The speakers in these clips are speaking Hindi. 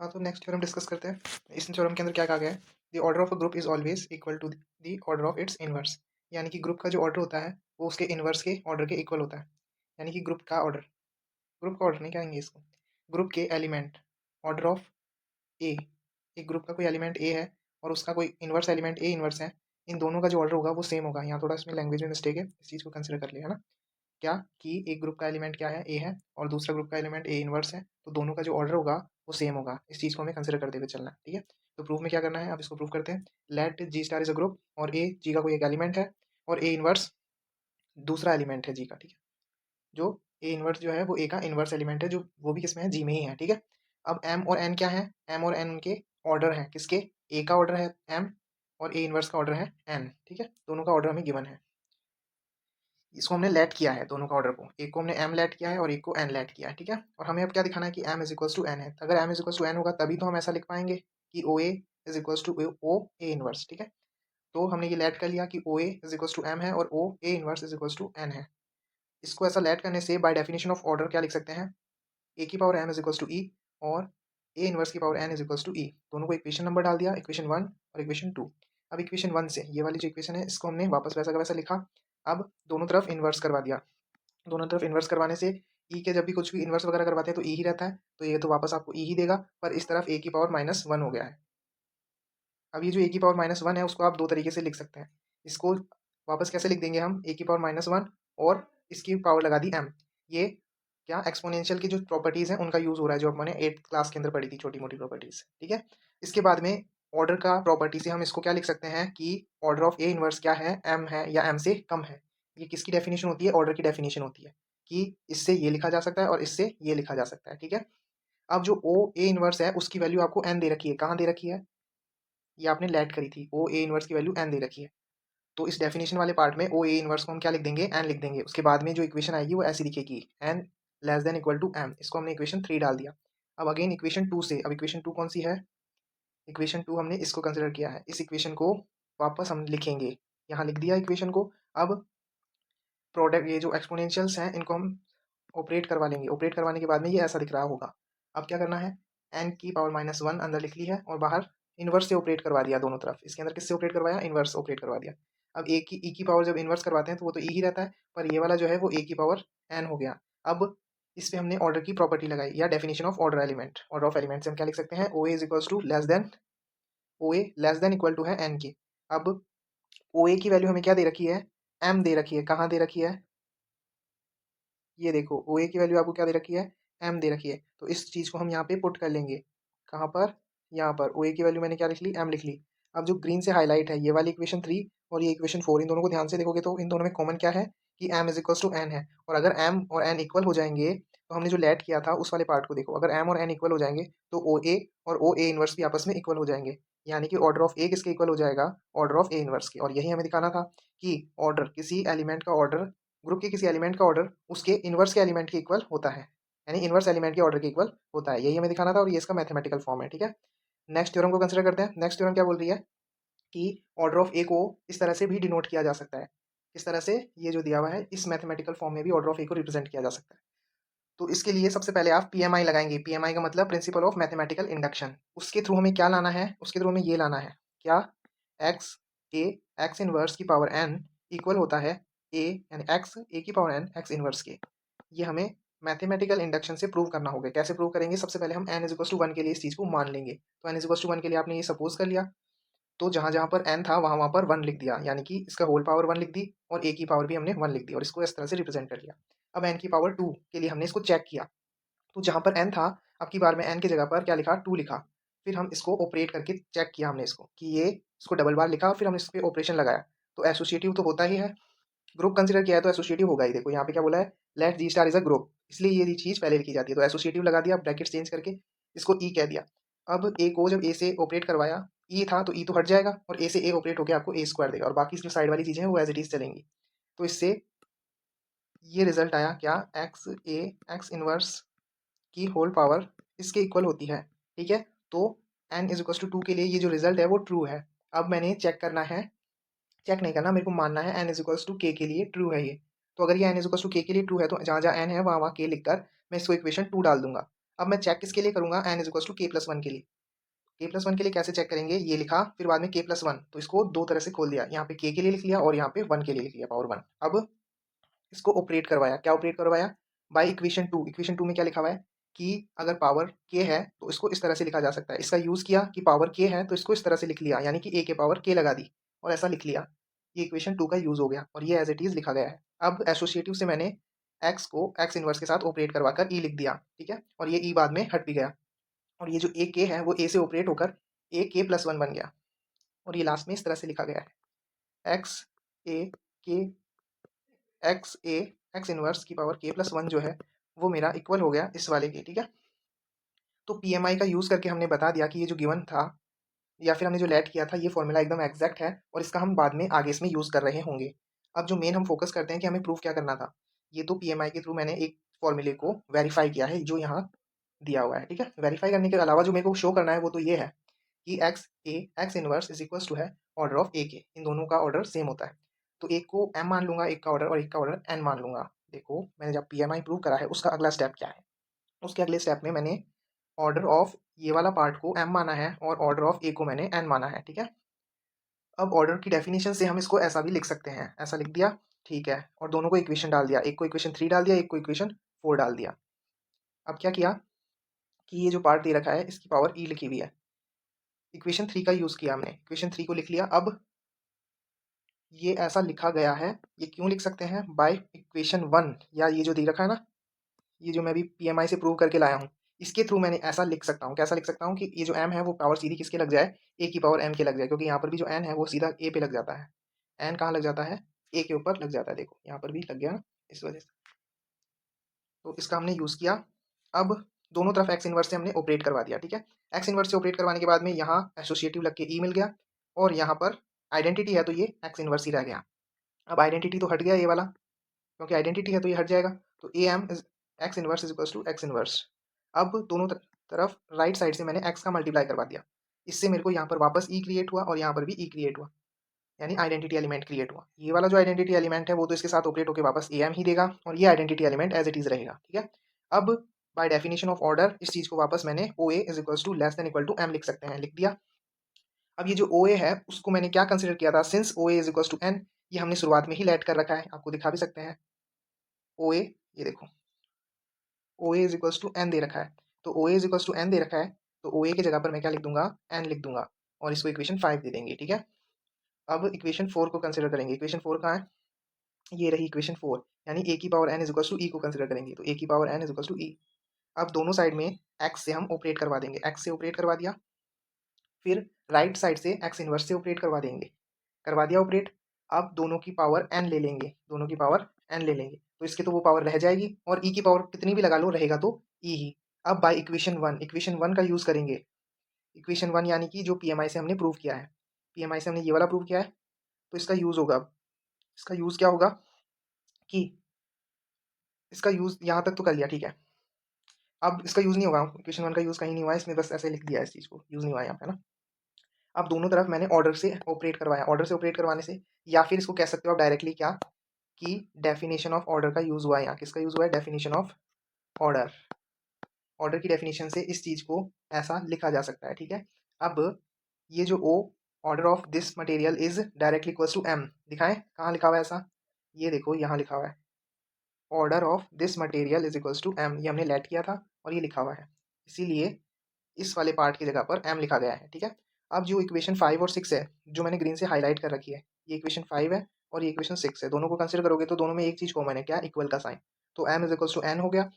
हाँ, तो नेक्स्ट थ्योरम डिस्कस करते हैं। इस थ्योरम के अंदर क्या कहा गया है, the order of a group is always equal to the order of its inverse. यानी कि ग्रुप का जो ऑर्डर होता है वो उसके इनवर्स के ऑर्डर के इक्वल होता है। यानी कि ग्रुप का ऑर्डर नहीं कहेंगे इसको, ग्रुप के एलिमेंट ऑर्डर ऑफ ए, एक ग्रुप का कोई एलिमेंट ए है और उसका कोई इनवर्स एलिमेंट ए इनवर्स है, इन दोनों का जो ऑर्डर होगा वो सेम होगा। यहाँ थोड़ा इसमें लैंग्वेज में मिस्टेक है, इस चीज़ को कंसिडर कर लिया है ना। क्या कि एक ग्रुप का एलिमेंट क्या है, ए है, और दूसरा ग्रुप का एलिमेंट ए इनवर्स है, तो दोनों का जो ऑर्डर होगा वो सेम होगा। इस चीज़ को हमें कंसिडर करते हुए चलना है, ठीक है। तो प्रूफ में क्या करना है, अब इसको प्रूफ करते हैं। Let G star is a group और ए जी का कोई एक एलिमेंट है और ए इनवर्स दूसरा एलिमेंट है जी का, ठीक है। जो ए इनवर्स जो है वो ए का इनवर्स एलिमेंट है, जो वो भी किसमें है, जी में ही है, ठीक है। अब एम और एन क्या है, एम और एन के ऑर्डर है, किसके, ए का ऑर्डर है एम और ए इनवर्स का ऑर्डर है एन, ठीक है। दोनों का ऑर्डर हमें गिवन है। इसको हमने लेट किया है, दोनों का ऑर्डर को, एक को हमने एम लेट किया है और एक को एन लेट किया है, ठीक है। और हमें अब क्या दिखाना है कि M is equals to N है। अगर M is equals to N होगा तभी तो हम ऐसा लिख पाएंगे कि O A is equals to O A inverse, ठीक है। तो हमने ये लेट कर लिया कि O A is equals to M है और O A inverse is equals to N है। इसको ऐसा लेट करने से बाय डेफिनेशन ऑफ ऑर्डर क्या लिख सकते हैं, ए की power M is equals to E और ए इनवर्स की power N is equals to E. दोनों को इक्वेशन नंबर डाल दिया, इक्वेशन 1 और इक्वेशन 2। अब इक्वेशन 1 से ये वाली जो इक्वेशन है इसको हमने वापस वैसा का वैसा लिखा। अब दोनों तरफ इन्वर्स करवा दिया। दोनों तरफ इन्वर्स करवाने से ई के जब भी कुछ भी इन्वर्स वगैरह करवाते हैं तो ई ही रहता है, तो ये तो वापस आपको ई ही देगा, पर इस तरफ ए की पावर -1 हो गया है। अब ये जो ए की पावर -1 है उसको आप दो तरीके से लिख सकते हैं। इसको वापस कैसे लिख देंगे हम, ए की पावर -1 और इसकी पावर लगा दी एम। ये क्या एक्सपोनेंशियल की जो प्रॉपर्टीज़ हैं उनका यूज़ हो रहा है, जो हमने 8th क्लास के अंदर पढ़ी थी, छोटी मोटी प्रॉपर्टीज़, ठीक है। इसके बाद में ऑर्डर का प्रॉपर्टी से हम इसको क्या लिख सकते हैं कि ऑर्डर ऑफ ए इनवर्स क्या है, एम है या एम से कम है। ये किसकी डेफिनेशन होती है, ऑर्डर की डेफिनेशन होती है कि इससे ये लिखा जा सकता है और इससे ये लिखा जा सकता है, ठीक है। अब जो ओ ए इनवर्स है उसकी वैल्यू आपको एन दे रखी है, कहाँ दे रखी है, ये आपने लेट करी थी, ओ ए इनवर्स की वैल्यू एन दे रखी है। तो इस डेफिनेशन वाले पार्ट में ओ ए इनवर्स को हम क्या लिख देंगे, एन लिख देंगे। उसके बाद में जो इक्वेशन आएगी वो ऐसी दिखेगी, n less than equal to m. इसको हमने इक्वेशन 3 डाल दिया। अब अगेन इक्वेशन 2 से, अब इक्वेशन 2 कौन सी है, इक्वेशन 2 हमने इसको कंसिडर किया है। इस इक्वेशन को वापस हम लिखेंगे, यहाँ लिख दिया इक्वेशन को। अब प्रोडक्ट ये जो एक्सपोनेंशियल्स हैं इनको हम ऑपरेट करवा लेंगे। ऑपरेट करवाने के बाद में ये ऐसा दिख रहा होगा। अब क्या करना है, एन की पावर -1 अंदर लिख ली है और बाहर इन्वर्स से ऑपरेट करवा दिया दोनों तरफ। इसके अंदर किससे ऑपरेट करवाया, इन्वर्स ऑपरेट करवा दिया। अब ए की ई की पावर जब इन्वर्स करवाते हैं तो वो तो ई ही रहता है, पर ये वाला जो है वो ए की पावर एन हो गया। अब इस पे हमने ऑर्डर की प्रॉपर्टी लगाई या definition of order element. Order of element से हम क्या लिख सकते हैं, O A is equals to less than, O A less than equal to है एन के। अब ओ ए की वैल्यू हमें क्या दे रखी है, एम दे रखी है, कहाँ दे रखी है, ये देखो ओ ए की वैल्यू आपको क्या दे रखी है, एम दे रखी है। तो इस चीज़ को हम यहाँ पे पुट कर लेंगे, कहाँ पर, यहाँ पर ओ ए की वैल्यू मैंने क्या लिख ली, एम लिख ली। अब जो ग्रीन से हाईलाइट है ये वाली इक्वेशन 3 और ये इक्वेशन 4, इन दोनों को ध्यान से देखोगे तो इन दोनों में कॉमन क्या है कि M is equals to N है। और अगर एम और एन इक्वल हो जाएंगे तो हमने जो लेट किया था उस वाले पार्ट को देखो, अगर एम और एन इक्वल हो जाएंगे तो ओ ए और ओ ए इनवर्स भी आपस में इक्वल हो जाएंगे। यानी कि ऑर्डर ऑफ ए किसके इक्वल हो जाएगा, ऑर्डर ऑफ ए इनवर्स के। और यही हमें दिखाना था कि ऑर्डर किसी एलिमेंट का ऑर्डर, ग्रुप के किसी एलिमेंट का ऑर्डर उसके इन्वर्स के एलिमेंट के इक्वल होता है, यानी इन्वर्स एलिमेंट के ऑर्डर के इक्वल होता है। यही हमें दिखाना था और ये इसका मैथमेटिकल फॉर्म है, ठीक है। नेक्स्ट थ्योरम को कंसिडर करते हैं। नेक्स्ट थ्योरम क्या बोल रही है कि ऑर्डर ऑफ ए को इस तरह से भी डिनोट किया जा सकता है। इस तरह से ये जो दिया हुआ है इस मैथमेटिकल फॉर्म में भी ऑर्डर ऑफ ए को रिप्रेजेंट किया जा सकता है। तो इसके लिए सबसे पहले आप पीएमआई लगाएंगे। पीएमआई का मतलब प्रिंसिपल ऑफ मैथमेटिकल इंडक्शन। उसके थ्रू हमें क्या लाना है, उसके थ्रू हमें ये लाना है क्या, एक्स ए एक्स इनवर्स की पावर एन इक्वल होता है ए, यानी एक्स ए की पावर एन एक्स इनवर्स के। ये हमें मैथमेटिकल इंडक्शन से प्रूव करना होगा। कैसे प्रूव करेंगे, सबसे पहले हम एन इज इक्वल टू 1 के लिए इस चीज़ को मान लेंगे। तो एन इज इक्वल टू 1 के लिए आपने ये सपोज कर लिया, तो जहाँ जहाँ पर एन था वहाँ वहाँ पर 1 लिख दिया, यानी कि इसका होल पावर 1 लिख दी और ए की पावर भी हमने 1 लिख दी और इसको इस तरह से रिप्रेजेंट कर लिया। अब एन की पावर 2 के लिए हमने इसको चेक किया, तो जहाँ पर एन था अब की बार में एन की जगह पर क्या लिखा, 2 लिखा। फिर हम इसको ऑपरेट करके चेक किया हमने इसको कि ये, इसको डबल बार लिखा, फिर हमने इस पे ऑपरेशन लगाया तो एसोसिएटिव तो होता ही है। ग्रुप कंसीडर किया है तो एसोसिएटिव होगा ही। देखो यहाँ पे क्या बोला है, let G star is a group, इसलिए ये चीज़ पहले लिखी जाती है। तो एसोसिएटिव लगा दिया, ब्रैकेट चेंज करके इसको ई कह दिया। अब ए को जब ए से ऑपरेट करवाया, ई था तो ई तो हट जाएगा और ए से ए ऑपरेट होकर आपको ए स्क्वायर देगा और बाकी जो साइड वाली चीज़ें हैं वो एज इट इज चलेंगी। तो इससे ये रिजल्ट आया क्या, एक्स ए एक्स इनवर्स की होल पावर इसके इक्वल होती है, ठीक है। तो एन इज इक्वल टू 2 के लिए ये जो रिजल्ट है वो ट्रू है। अब मैंने चेक करना है, चेक नहीं करना, मेरे को मानना है एन इज इक्वल टू के लिए ट्रू है ये। तो अगर ये एन इज इक्वल टू के लिए ट्रू है तो जहाँ जहाँ एन है वहाँ वहाँ के लिखकर मैं इसको इक्वेशन 2 डाल दूंगा। अब मैं चेक किसके लिए करूँगा, n is equals to k+1 के लिए। k+1 के लिए कैसे चेक करेंगे, ये लिखा फिर बाद में k+1, तो इसको दो तरह से खोल दिया, यहाँ पे k के लिए लिख लिया और यहाँ पे 1 के लिए लिख लिया, पावर 1। अब इसको ऑपरेट करवाया, क्या ऑपरेट करवाया, बाय इक्वेशन 2। इक्वेशन 2 में क्या लिखा हुआ है कि अगर पावर k है तो इसको इस तरह से लिखा जा सकता है। इसका यूज़ किया कि पावर k है तो इसको इस तरह से लिख लिया, यानी कि a के पावर k लगा दी और ऐसा लिख लिया। ये इक्वेशन 2 का यूज़ हो गया और ये एज इट इज़ लिखा गया है। अब एसोसिएटिव से मैंने x को x इनवर्स के साथ ऑपरेट करवाकर e लिख दिया, ठीक है, और ये e बाद में हट भी गया और ये जो a k है वो a से ऑपरेट होकर a k+1 बन गया और ये लास्ट में इस तरह से लिखा गया है, x a k x inverse की पावर k+1 जो है वो मेरा इक्वल हो गया इस वाले के, ठीक है। तो पीएमआई का यूज़ करके हमने बता दिया कि ये जो गिवन था या फिर हमने जो लेट किया था ये फॉर्मूला एकदम एग्जैक्ट है और इसका हम बाद में आगे इसमें यूज़ कर रहे होंगे। अब जो मेन हम फोकस करते हैं कि हमें प्रूफ क्या करना था, ये तो पीएमआई के थ्रू मैंने एक फॉर्मूले को वेरीफाई किया है जो यहाँ दिया हुआ है, ठीक है। वेरीफाई करने के अलावा जो मेरे को शो करना है वो तो ये है कि x inverse is equals to है ऑर्डर ऑफ ए के, इन दोनों का ऑर्डर सेम होता है। तो एक को एम मान लूंगा एक का ऑर्डर और एक का ऑर्डर एन मान लूंगा। देखो मैंने जब पीएमआई प्रूव करा है उसका अगला स्टेप क्या है, उसके अगले स्टेप में मैंने ऑर्डर ऑफ ये वाला पार्ट को एम माना है और ऑर्डर ऑफ ए को मैंने एन माना है, ठीक है। अब ऑर्डर की डेफिनेशन से हम इसको ऐसा भी लिख सकते हैं, ऐसा लिख दिया, ठीक है, और दोनों को इक्वेशन डाल दिया, एक को इक्वेशन 3 डाल दिया, एक को इक्वेशन 4 डाल दिया। अब क्या किया कि ये जो पार्ट दे रखा है इसकी पावर ई लिखी हुई है, इक्वेशन 3 का यूज़ किया हमने, इक्वेशन 3 को लिख लिया। अब ये ऐसा लिखा गया है, ये क्यों लिख सकते हैं, बाय इक्वेशन 1 या ये जो दे रखा है ना, ये जो मैं भी पीएमआई से प्रूव करके लाया हूँ, इसके थ्रू मैंने ऐसा लिख सकता हूँ, कैसा लिख सकता हूँ कि ये जो एम है वो पावर सीधी किसके लग जाए, ए की पावर एम के लग जाए, क्योंकि यहाँ पर भी जो एन है वो सीधा ए पे लग जाता है, एन कहाँ लग जाता है, ए के ऊपर लग जाता है, देखो यहाँ पर भी लग गया ना, इस वजह से तो इसका हमने यूज़ किया। अब दोनों तरफ एक्स इनवर्स से हमने ऑपरेट करवा दिया, ठीक है। एक्स इनवर्स से ऑपरेट करवाने के बाद में यहाँ एसोसिएटिव लग के ई मिल गया और यहाँ पर आइडेंटिटी है तो ये एक्स इनवर्स ही रह गया। अब आइडेंटिटी तो हट गया ये वाला, क्योंकि आइडेंटिटी है तो ये हट जाएगा, तो a m is x inverse is equals to x inverse. अब दोनों तरफ राइट साइड से मैंने एक्स का मल्टीप्लाई करवा दिया, इससे मेरे को यहाँ पर वापस ई क्रिएट हुआ और यहाँ पर भी ई क्रिएट हुआ, यानी आइडेंटिटी एलिमेंट क्रिएट हुआ। ये वाला जो आइडेंटिटी एलिमेंट है वो तो इसके साथ ऑपरेट होकर वापस ए एम ही देगा और ये identity element as it is रहेगा, ठीक है। अब बाय डेफिनेशन ऑफ ऑर्डर इस चीज को वापस मैंने O A is equals to less than equal to M लिख सकते हैं, लिख दिया। अब ये जो ओ ए है उसको मैंने क्या कंसिडर किया था, since o A is equals to n, ये हमने शुरुआत में ही लेट कर रखा है, आपको दिखा भी सकते हैं ओ ए, ये देखो ओ ए इज इक्वल्स टू एन दे रखा है, तो ओ ए इज इक्वल्स टू एन दे रखा है, तो ओ ए की जगह पर मैं क्या लिख दूंगा, एन लिख दूंगा और इसको इक्वेशन 5 दे देंगे, ठीक है। अब इक्वेशन 4 को कंसिडर करेंगे, इक्वेशन 4 कहाँ है, ये रही इक्वेशन 4, यानी ए की power N is equals to E को कंसिडर करेंगे, तो ए की power N is equals to E. अब दोनों साइड में एक्स से हम ऑपरेट करवा देंगे, एक्स से ऑपरेट करवा दिया, फिर राइट साइड से एक्स इनवर्स से ऑपरेट करवा देंगे, करवा दिया ऑपरेट। अब दोनों की पावर एन ले लेंगे, दोनों की पावर एन ले लेंगे, तो इसके तो वो पावर रह जाएगी और ई की पावर कितनी भी लगा लो रहेगा तो ई ही। अब बाय इक्वेशन 1 का यूज़ करेंगे, इक्वेशन 1 यानी कि जो पीएमआई से हमने प्रूव किया है, पीएमआई से हमने ये वाला प्रूव किया है, तो इसका यूज़ होगा, अब इसका यूज़ क्या होगा कि इसका यूज़ यहाँ तक तो कर लिया, ठीक है। अब इसका यूज़ नहीं होगा, इक्वेशन 1 का यूज़ कहीं नहीं हुआ है, इसमें बस ऐसे लिख दिया है, इस चीज़ को यूज़ नहीं हुआ है यहाँ पे ना। अब दोनों तरफ मैंने ऑर्डर से ऑपरेट करवाया, ऑर्डर से ऑपरेट करवाने से या फिर इसको कह सकते हो आप डायरेक्टली क्या कि डेफिनेशन ऑफ ऑर्डर का यूज़ हुआ है, यहाँ किसका यूज़ हुआ है, डेफिनेशन ऑफ ऑर्डर, ऑर्डर की डेफिनेशन से इस चीज़ को ऐसा लिखा जा सकता है, ठीक है। अब ये जो O order of this material is directly equals to M, दिखाएं कहाँ लिखा हुआ है ऐसा, ये देखो यहाँ लिखा हुआ है, order of this material is equals to m, ये हमने लेट किया था और ये लिखा हुआ है, इसीलिए इस वाले पार्ट की जगह पर एम लिखा गया है, ठीक है। अब जो इक्वेशन 5 और 6 है जो मैंने ग्रीन से हाईलाइट कर रखी है, ये इक्वेशन 5 है और ये इक्वेशन 6 है, दोनों को कंसिडर करोगे तो दोनों में एक चीज़ कॉमन है, क्या, इक्वल का साइन, तो m is equals to n हो गया।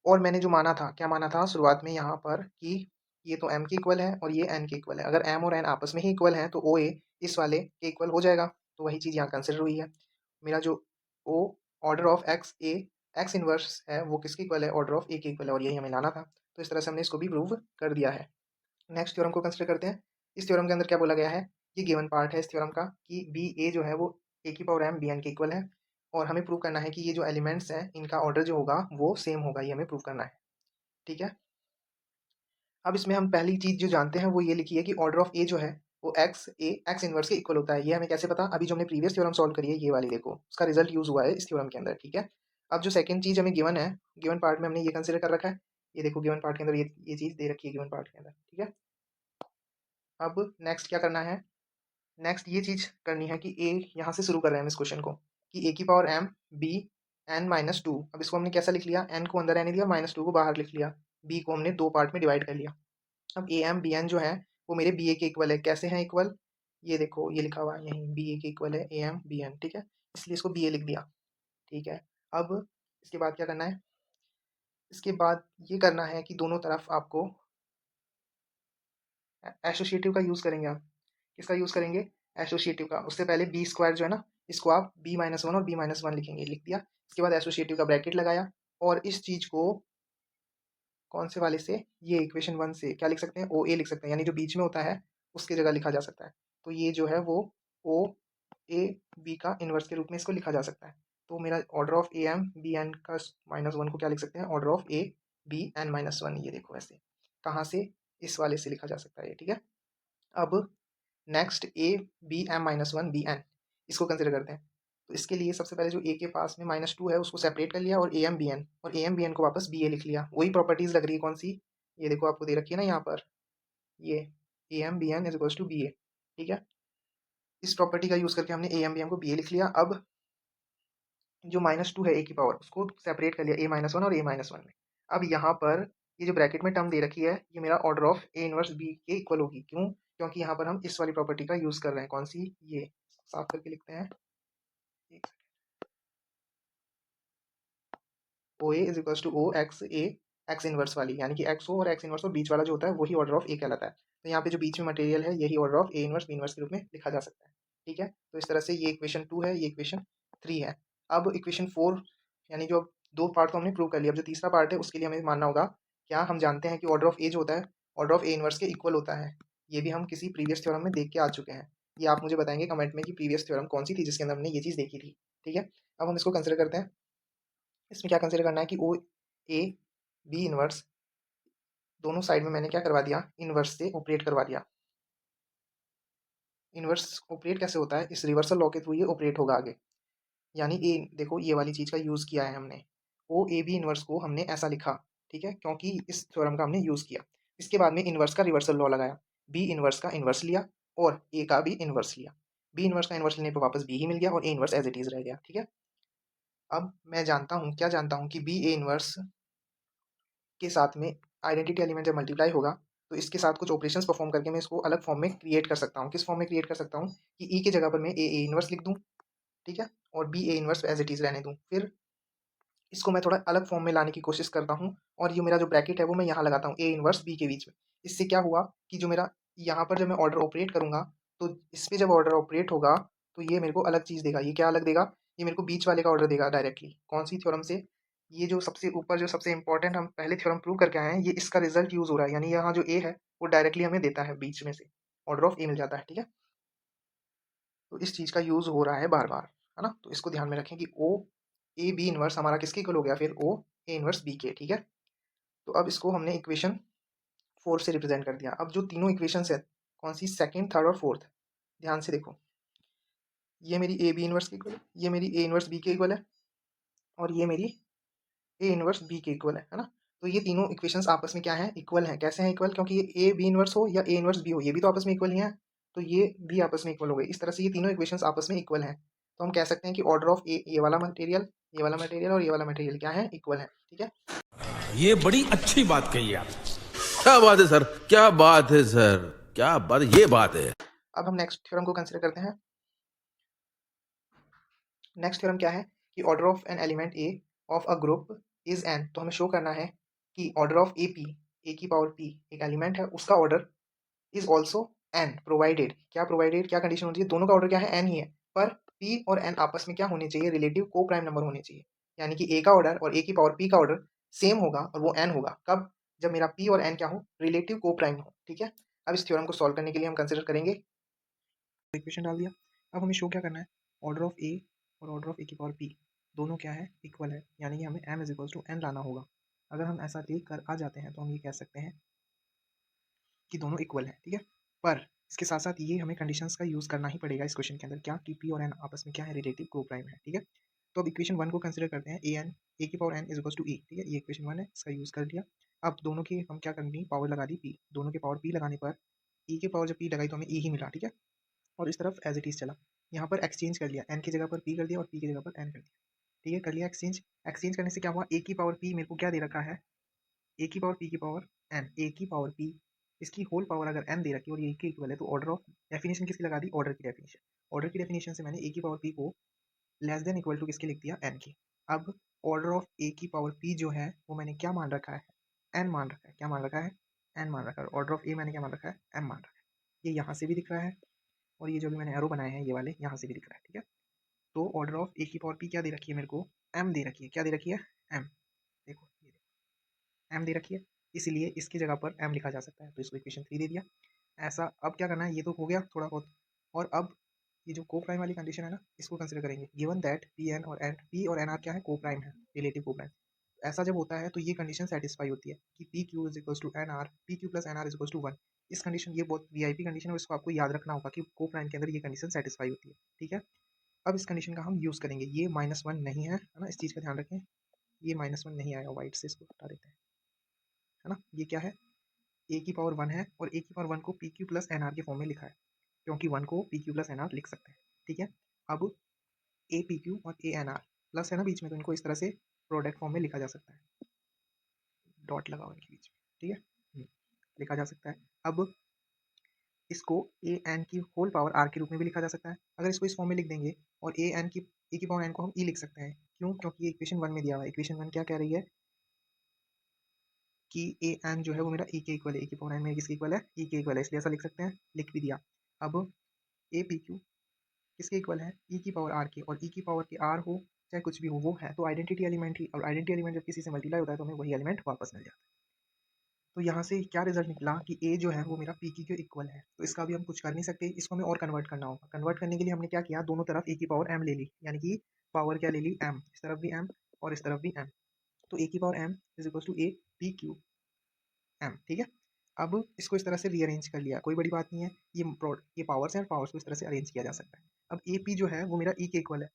और मैंने जो माना था, क्या माना था शुरुआत में यहाँ पर कि ये तो m के इक्वल है और ये n के इक्वल है, अगर m और n आपस में ही इक्वल हैं तो OA इस वाले के इक्वल हो जाएगा, तो वही चीज़ यहाँ कंसिडर हुई है। मेरा जो O order of x A X inverse है वो किसके इक्वल है, ऑर्डर ऑफ ए के इक्वल है और यही हमें लाना था, तो इस तरह से हमने इसको भी प्रूव कर दिया है। नेक्स्ट थ्योरम को कंसिडर करते हैं। इस थ्योरम के अंदर क्या बोला गया है, ये गिवन पार्ट है इस थ्योरम का कि बी ए जो है वो ए की पावर एम बी एन के इक्वल है और हमें प्रूव करना है कि ये जो एलिमेंट्स हैं इनका ऑर्डर जो होगा वो सेम होगा, ये हमें प्रूव करना है, ठीक है। अब इसमें हम पहली चीज़ जो जानते हैं वो ये लिखी है कि ऑर्डर ऑफ ए जो है वो एक्स इनवर्स के इक्वल होता है। ये हमें कैसे पता, अभी जो हमने प्रीवियस थ्योरम सॉल्व करी है ये वाली देखो, उसका रिजल्ट यूज़ हुआ है इस थ्योरम के अंदर, ठीक है। अब जो सेकंड चीज़ हमें गिवन है, गिवन पार्ट में हमने ये कंसिडर कर रखा है, ये देखो गिवन पार्ट के अंदर ये चीज़ दे रखी है गिवन पार्ट के अंदर, ठीक है। अब नेक्स्ट क्या करना है, नेक्स्ट ये चीज़ करनी है कि ए यहाँ से शुरू कर रहे हैं हम इस क्वेश्चन को कि ए की power m B n minus two. अब इसको हमने कैसा लिख लिया, एन को अंदर रहने दिया, माइनस टू को बाहर लिख लिया, बी को हमने दो पार्ट में डिवाइड कर लिया। अब ए एम बी एन जो है वो मेरे बी ए के इक्वल है। कैसे हैं इक्वल, ये देखो ये लिखा हुआ है यहीं, बी ए के इक्वल है ए एम बी एन, ठीक है, इसलिए इसको बी ए लिख दिया, ठीक है। अब इसके बाद क्या करना है, इसके बाद ये करना है कि दोनों तरफ आपको एसोसिएटिव का यूज़ करेंगे आप। किसका यूज़ करेंगे, एसोसिएटिव का। उससे पहले बी स्क्वायर जो है ना, इसको आप बी माइनस वन और बी माइनस वन लिखेंगे, लिख दिया। इसके बाद एसोसिएटिव का ब्रैकेट लगाया और इस चीज़ को कौन से वाले से, ये इक्वेशन वन से क्या लिख सकते हैं, ओ ए लिख सकते हैं, यानी जो बीच में होता है उसके जगह लिखा जा सकता है। तो ये जो है वो ओ ए बी का इन्वर्स के रूप में इसको लिखा जा सकता है। तो मेरा order of a M B n का माइनस वन को क्या लिख सकते हैं, order of a b n minus one. ये देखो ऐसे, कहाँ से, इस वाले से लिखा जा सकता है ये, ठीक है। अब next a b m minus one b n, इसको कंसिडर करते हैं। तो इसके लिए सबसे पहले जो ए के पास में माइनस टू है उसको सेपरेट कर लिया और ए एम बी एन, और ए एम बी एन को वापस बी ए लिख लिया। वही प्रॉपर्टीज लग रही है, कौन सी, ये देखो आपको दे रखी है ना यहाँ पर, ये A M B N is equals to B A, ठीक है। इस प्रॉपर्टी का यूज़ करके हमने ए एम बी एन को बी ए लिख लिया। अब जो माइनस टू है ए की पावर, उसको सेपरेट कर लिया ए माइनस वन और ए माइनस वन में। अब यहाँ पर ये जो ब्रैकेट में टर्म दे रखी है, ये मेरा order of a inverse b के इक्वल होगी। क्यों, क्योंकि यहाँ पर हम इस वाली प्रॉपर्टी का यूज़ कर रहे हैं, कौन सी, ये साफ करके लिखते हैं, O A is equals to O X A, X inverse वाली, यानी कि एक्स ओ और एक्स इनवर्स और बीच वाला जो होता है वही ऑर्डर ऑफ ए कहलाता है। तो यहाँ पे जो बीच में मटेरियल है यही order of a inverse b inverse के रूप में लिखा जा सकता है, ठीक है। तो इस तरह से ये इक्वेशन टू है, ये इक्वेशन थ्री है। अब इक्वेशन फोर, यानी जो दो पार्ट तो हमने प्रूव कर लिया, अब जो तीसरा पार्ट है उसके लिए हमें मानना होगा, क्या हम जानते हैं कि ऑर्डर ऑफ ए जो होता है ऑर्डर ऑफ ए इनवर्स के इक्वल होता है। ये भी हम किसी प्रीवियस थ्योरम में देख के आ चुके हैं। ये आप मुझे बताएंगे कमेंट में कि प्रीवियस थ्योरम कौन सी थी जिसके अंदर हमने ये चीज़ देखी थी, ठीक है। अब हम इसको कंसिडर करते हैं। इसमें क्या कंसिडर करना है कि ओ ए बी इनवर्स, दोनों साइड में मैंने क्या करवा दिया, इनवर्स से ऑपरेट करवा दिया। इनवर्स ऑपरेट कैसे होता है, इस रिवर्सल लॉ के थ्रू ये ऑपरेट होगा आगे। यानी ए देखो ये वाली चीज़ का यूज़ किया है हमने, ओ ए बी इनवर्स को हमने ऐसा लिखा, ठीक है, क्योंकि इस थ्योरम का हमने यूज़ किया। इसके बाद में इनवर्स का रिवर्सल लॉ लगाया, बी इनवर्स का इनवर्स लिया और ए का भी इनवर्स लिया। बी इनवर्स का इनवर्स लेने पर वापस बी ही मिल गया और ए इनवर्स एज इट इज़ रह गया, ठीक है। अब मैं जानता हूँ, क्या जानता हूँ कि बी ए इनवर्स के साथ में आइडेंटिटी एलिमेंट जब मल्टीप्लाई होगा तो इसके साथ कुछ ऑपरेशंस परफॉर्म करके मैं इसको अलग फॉर्म में क्रिएट कर सकता हूँ। किस फॉर्म में क्रिएट कर सकता हूँ कि ई की जगह पर मैं ए इनवर्स लिख दूँ, ठीक है, और b a inverse as it is रहने दूँ। फिर इसको मैं थोड़ा अलग फॉर्म में लाने की कोशिश करता हूँ और ये मेरा जो ब्रैकेट है वो मैं यहाँ लगाता हूँ ए इनवर्स बी के बीच में। इससे क्या हुआ कि जो मेरा यहाँ पर जब मैं ऑर्डर ऑपरेट करूँगा तो इस पर जब ऑर्डर ऑपरेट होगा तो ये मेरे को अलग चीज़ देगा। ये क्या अलग देगा, ये मेरे को बीच वाले का ऑर्डर देगा डायरेक्टली। कौन सी थ्योरम से, ये जो सबसे ऊपर जो सबसे इंपॉर्टेंट हम पहले थ्योरम प्रूव करके आए हैं, ये इसका रिजल्ट यूज़ हो रहा है। यानी यहाँ जो ए है वो डायरेक्टली हमें देता है, बीच में से ऑर्डर ऑफ ए मिल जाता है, ठीक है। तो इस चीज़ का यूज़ हो रहा है बार बार, है ना। तो इसको ध्यान में रखें कि ओ ए बी इनवर्स हमारा किसके इक्वल हो गया, फिर ओ ए इनवर्स बी के, ठीक है। तो अब इसको हमने इक्वेशन फोर से रिप्रेजेंट कर दिया। अब जो तीनों इक्वेशंस है, कौन सी, सेकंड थर्ड और फोर्थ, ध्यान से देखो, ये मेरी ए बी इनवर्स के इक्वल है, ये मेरी ए इनवर्स बी के इक्वल है और ये मेरी ए इनवर्स बी के इक्वल है ना। तो ये तीनों इक्वेशंस आपस में क्या है, इक्वल हैं। कैसे हैं इक्वल, क्योंकि ये ए बी इनवर्स हो या ए इनवर्स बी हो, ये भी तो आपस में इक्वल ही है। तो ये भी आपस में इक्वल हो गए। इस तरह से ये तीनों इक्वेशंस आपस में इक्वल हैं। तो हम कह सकते हैं कि ऑर्डर ऑफ ए, ये वाला मटेरियल, ये वाला मटेरियल और ये वाला मटेरियल क्या है, इक्वल है, ठीक है। ये बड़ी अच्छी बात कही आप। क्या बात है सर, क्या बात है सर, क्या बात, ये बात है। अब हम नेक्स्ट थ्योरम को कंसिडर करते हैं। नेक्स्ट थ्योरम क्या है कि order of an element A of a group is N. तो हमें शो करना है कि ऑर्डर ऑफ ए पी, ए की पावर पी एक एलिमेंट है, उसका order is also an provided, क्या प्रोवाइडेड, क्या कंडीशन होती है, दोनों का ऑर्डर क्या है, एन ही है, पर पी और एन आपस में क्या होने चाहिए, रिलेटिव को प्राइम नंबर होने चाहिए। यानी कि ए का ऑर्डर और ए की पावर पी का ऑर्डर सेम होगा और वो एन होगा। कब, जब मेरा पी और एन क्या हो, रिलेटिव को प्राइम हो, ठीक है। अब इस थ्योरम को सॉल्व करने के लिए हम कंसिडर करेंगे, इक्वेशन डाल दिया। अब हमें शो क्या करना है, ऑर्डर ऑफ ए और ऑर्डर ऑफ ए की पावर पी दोनों क्या है, इक्वल है। यानी कि हमें m is equal to n लाना होगा। अगर हम ऐसा देख कर आ जाते हैं तो हम ये कह सकते हैं कि दोनों इक्वल है, ठीक है। पर इसके साथ साथ ये हमें कंडीशंस का यूज़ करना ही पड़ेगा इस क्वेश्चन के अंदर, क्या, कि पी और एन आपस में क्या है, रिलेटिव को प्राइम है, ठीक है। तो अब इक्वेशन 1 को कंसिडर करते हैं, ए की power n is equal to E, ठीक है, ये इक्वेशन 1 है, इसका यूज़ कर लिया। अब दोनों की हम क्या करेंगे, पावर लगा दी p, दोनों के पावर p लगाने पर e की पावर जब p लगाई तो हमें e ही मिला, ठीक है, और इस तरफ एज इट इज़ चला। यहाँ पर एक्सचेंज कर लिया, n की जगह पर p कर दिया और p की जगह पर n कर दिया, ठीक है, कर लिया एक्सचेंज। एक्सचेंज करने से क्या हुआ, a की पावर p मेरे को क्या दे रखा है, a की पावर p की पावर n, a की पावर p, इसकी होल पावर अगर n दे रखी है और ये के इक्वल है, तो ऑर्डर ऑफ डेफिनेशन किसकी लगा दी, ऑर्डर की डेफिनेशन। ऑर्डर की डेफिनेशन से मैंने a की पावर p को लेस देन इक्वल टू किसके लिख दिया, n की। अब ऑर्डर ऑफ a की पावर p जो है वो मैंने क्या मान रखा है, n मान रखा है, क्या मान रखा है, n मान रखा है। ऑर्डर ऑफ a मैंने क्या मान रखा है, m मान रखा है। ये यहाँ से भी दिख रहा है और ये जो भी मैंने एरो बनाए हैं ये वाले यहाँ से भी दिख रहा है, ठीक है। तो ऑर्डर ऑफ a की पावर p क्या दे रखी है मेरे को, m दे रखी है, क्या दे रखी है, m, देखो ये m दे रखी है, इसीलिए इसकी जगह पर m लिखा जा सकता है, तो इसको इक्वेशन 3 दे दिया। ऐसा अब क्या करना है, ये तो हो गया थोड़ा बहुत, और अब ये जो को प्राइम वाली कंडीशन है ना, इसको कंसिडर करेंगे। गिवन दैट पी और एन आर क्या है, को प्राइम है, रिलेटिव को प्राइम। ऐसा जब होता है तो ये कंडीशन सेटिस्फाई होती है कि p q is equal to n r, p q plus n r is equal to 1। इस कंडीशन, ये बहुत वीआईपी कंडीशन है, इसको आपको याद रखना होगा कि को प्राइम के अंदर ये कंडीशन सेटिस्फाई होती है, ठीक है। अब इस कंडीशन का हम यूज़ करेंगे, ये -1 नहीं है ना, इस चीज़ का ध्यान रखें, ये -1 नहीं आएगा, वाइट से इसको हटा देते हैं, है ना। ये क्या है, ए की पावर 1 है और ए की पावर 1 को p q plus n r के फॉर्म में लिखा है, क्योंकि 1 को p q plus n r लिख सकते हैं, ठीक है। अब ए पी क्यू और ए एन आर प्लस है ना बीच में, तो इनको इस तरह से प्रोडक्ट फॉर्म में लिखा जा सकता है, डॉट लगा हुआ इनके बीच में, ठीक है, लिखा जा सकता है। अब इसको ए एन की होल पावर आर के रूप में भी लिखा जा सकता है। अगर इसको इस फॉर्म में लिख देंगे और ए की पावर एन को हम ई लिख सकते हैं, क्यों, क्योंकि ये इक्वेशन 1 में दिया हुआ है। इक्वेशन 1 क्या कह रही है कि ए एन जो है वो मेरा ई के इक्वल है, ए की पावर एन में किसके इक्वल है, ई के इक्वल है, इसलिए ऐसा लिख सकते हैं, लिख भी दिया। अब ए पी क्यू किसके इक्वल है, ई की पावर आर के, और ई की पावर के आर हो चाहे कुछ भी हो वो है, तो आइडेंटिटी एलिमेंट ही, और आइडेंटिटी एलिमेंट जब किसी से मल्टीप्लाई होता है तो हमें वही एलिमेंट वापस मिल जाता है। तो यहाँ से क्या रिजल्ट निकला कि ए जो है वो मेरा पी की के इक्वल है, तो इसका भी हम कुछ कर नहीं सकते, इसको हमें और कन्वर्ट करना होगा। कन्वर्ट करने के लिए हमने क्या किया, दोनों तरफ ए की पावर एम ले ली, यानी कि पावर क्या ले ली, एम, इस तरफ भी एम और इस तरफ भी एम, तो ए की power M is equal to a p q m, ठीक है। अब इसको इस तरह से रीअरेंज कर लिया, कोई बड़ी बात नहीं है, ये पावर्स हैं, पावर्स को इस तरह से अरेंज किया जा सकता है। अब ए पी जो है वो मेरा ई के इक्वल है,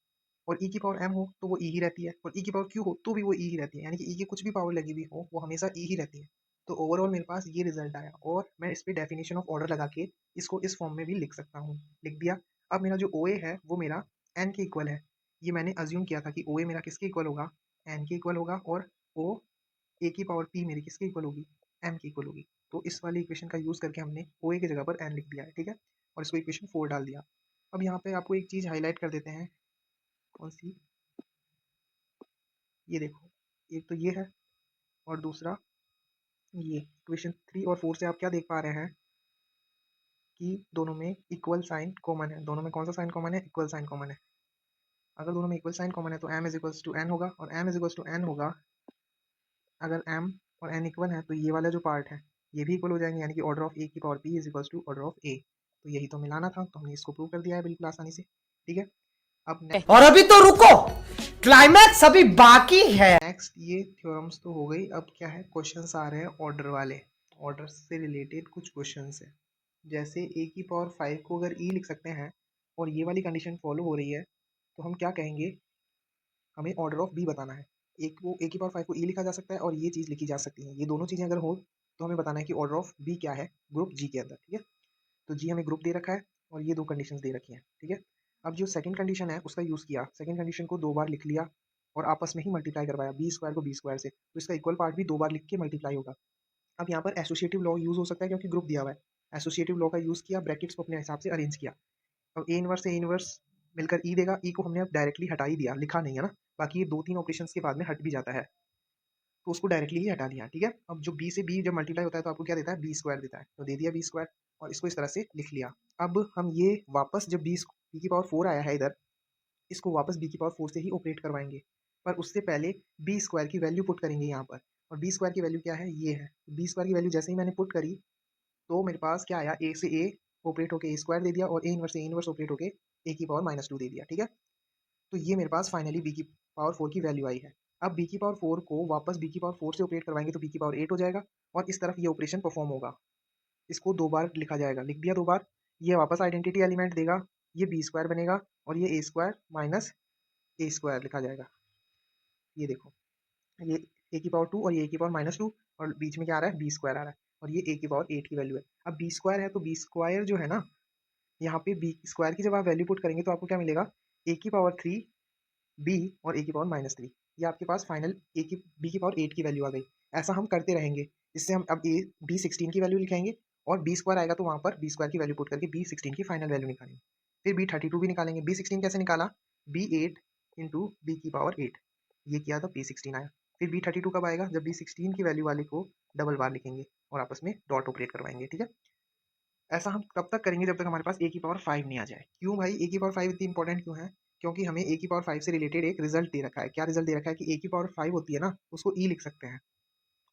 और ई की पावर एम हो तो वो ई ही रहती है, और ई की पावर क्यू हो तो भी वो ई ही रहती है, यानी कि ई की कुछ भी पावर लगी हुई हो वो हमेशा ई ही रहती है। तो ओवरऑल मेरे पास ये रिजल्ट आया, और मैं इस पर डेफिनेशन ऑफ ऑर्डर लगा के इसको इस फॉर्म में भी लिख सकता हूँ, लिख दिया। अब मेरा जो ओ ए है वो मेरा एन के इक्वल है, ये मैंने अज्यूम किया था कि ओ ए मेरा किसके इक्वल होगा, एन के इक्वल होगा, और ओ ए की पावर पी मेरी किसके इक्वल होगी, एम की इक्वल होगी। तो इस वाली इक्वेशन का यूज़ करके हमने ओ ए की जगह पर एन लिख दिया है, ठीक है, और इसको इक्वेशन 4 डाल दिया। अब यहाँ पे आपको एक चीज़ हाईलाइट कर देते हैं, कौन सी, ये देखो, एक तो ये है और दूसरा ये। इक्वेशन 3 और 4 से आप क्या देख पा रहे हैं कि दोनों में इक्वल साइन कॉमन है, दोनों में कौन सा साइन कॉमन है, इक्वल साइन कॉमन है। अगर दोनों में इक्वल साइन कॉमन है तो m is equals to N होगा, और m is equals to N होगा अगर m और n इक्वल है, तो ये वाला जो पार्ट है ये भी इक्वल हो जाएंगे, यानी कि ऑर्डर ऑफ a की power p is equals to order of a। तो यही तो मिलाना था, तो हमने इसको प्रूव कर दिया है बिल्कुल आसानी से, ठीक है। अब और अभी तो रुको, क्लाइमैक्स अभी बाकी है। नेक्स्ट ये थ्योरम्स तो हो गई, अब क्या है, क्वेश्चंस आ रहे हैं ऑर्डर वाले, ऑर्डर से रिलेटेड कुछ क्वेश्चंस है। जैसे a की पावर 5 को अगर e लिख सकते हैं और ये वाली कंडीशन फॉलो हो रही है, तो हम क्या कहेंगे, हमें ऑर्डर ऑफ b बताना है। एक को a की पावर 5 को e लिखा जा सकता है और ये चीज़ लिखी जा सकती है, ये दोनों चीज़ें अगर हो तो हमें बताना है कि ऑर्डर ऑफ b क्या है ग्रुप g के अंदर, ठीक है। तो g हमें ग्रुप दे रखा है और ये दो कंडीशंस दे रखी हैं, ठीक है। अब जो सेकंड कंडीशन है उसका यूज़ किया, सेकंड कंडीशन को 2 बार लिख लिया और आपस में ही मल्टीप्लाई करवाया, बी स्क्वायर को बी स्क्वायर से, तो इसका इक्वल पार्ट भी 2 बार लिख के मल्टीप्लाई होगा। अब यहाँ पर एसोसिएटिव लॉ यूज़ हो सकता है क्योंकि ग्रुप दिया हुआ है, एसोसिएटिव लॉ का यूज़ किया, ब्रैकेट्स को अपने हिसाब से अरेंज किया। अब ए इनवर्स मिलकर ई देगा, ई को हमने अब डायरेक्टली हटा ही दिया, लिखा नहीं है ना, बाकी ये 2-3 ऑपरेशंस के बाद में हट भी जाता है, तो उसको डायरेक्टली ही हटा दिया, ठीक है। अब जो बी से बी जब मल्टीप्लाई होता है तो आपको क्या देता है, बी स्क्वायर देता है, तो दे दिया बी स्क्वायर और इसको इस तरह से लिख लिया। अब हम ये वापस जब बी की पावर 4 आया है इधर, इसको वापस बी की पावर 4 से ही ऑपरेट करवाएंगे, पर उससे पहले बी स्क्वायर की वैल्यू पुट करेंगे यहाँ पर, और बी स्क्वायर की वैल्यू क्या है, ये है। बी स्क्वायर की वैल्यू जैसे ही मैंने पुट करी तो मेरे पास क्या आया, ए से ए ऑपरेट होकर ए स्क्वायर दे दिया, और ए इनवर्स ऑपरेट होकर ए की पावर -2 दे दिया, ठीक है। तो ये मेरे पास फाइनली बी की पावर 4 की वैल्यू आई है। अब बी की पावर 4 को वापस बी की पावर 4 से ऑपरेट करवाएंगे तो बी की पावर 8 हो जाएगा, और इस तरफ ये ऑपरेशन परफॉर्म होगा, इसको 2 बार लिखा जाएगा, लिख दिया 2 बार, ये वापस आइडेंटिटी एलिमेंट देगा, ये बी स्क्वायर बनेगा और ये ए स्क्वायर माइनस ए स्क्वायर लिखा जाएगा। ये देखो, ये ए की पावर 2 और ये ए की पावर -2 और बीच में क्या आ रहा है, बी स्क्वायर आ रहा है और ये ए की पावर 8 की वैल्यू है। अब बी स्क्वायर है तो बी स्क्वायर जो है ना, यहाँ पे बी स्क्वायर की जब आप वैल्यू पुट करेंगे तो आपको क्या मिलेगा, ए की पावर 3 बी और ए की पावर -3। ये आपके पास फाइनल ए की बी की पावर 8 की वैल्यू आ गई। ऐसा हम करते रहेंगे। इससे हम अब ए बी 16 की वैल्यू लिखेंगे और बी स्क्वायर आएगा तो वहाँ पर बी स्क्वायर की वैल्यू पुट करके बी 16 की फाइनल वैल्यू निकालेंगे। फिर बी 32 भी निकालेंगे। बी 16 कैसे निकाला, बी 8 इंटू बी की पावर 8, ये किया तो बी 16 आया। फिर बी 32 कब आएगा, जब बी 16 की वैल्यू वाले को डबल बार लिखेंगे और आपस में डॉट ऑपरेट करवाएंगे। ठीक है, ऐसा हम तब तक करेंगे जब तक हमारे पास ए की पावर 5 नहीं आ जाए। क्यों भाई, ए की पावर 5 इतनी इंपॉर्टेंट क्यों है, क्योंकि हमें ए की पावर 5 से रिलेटेड एक रिजल्ट दे रखा है। क्या रिजल्ट दे रखा है कि ए की पावर 5 होती है ना, उसको ई लिख सकते हैं।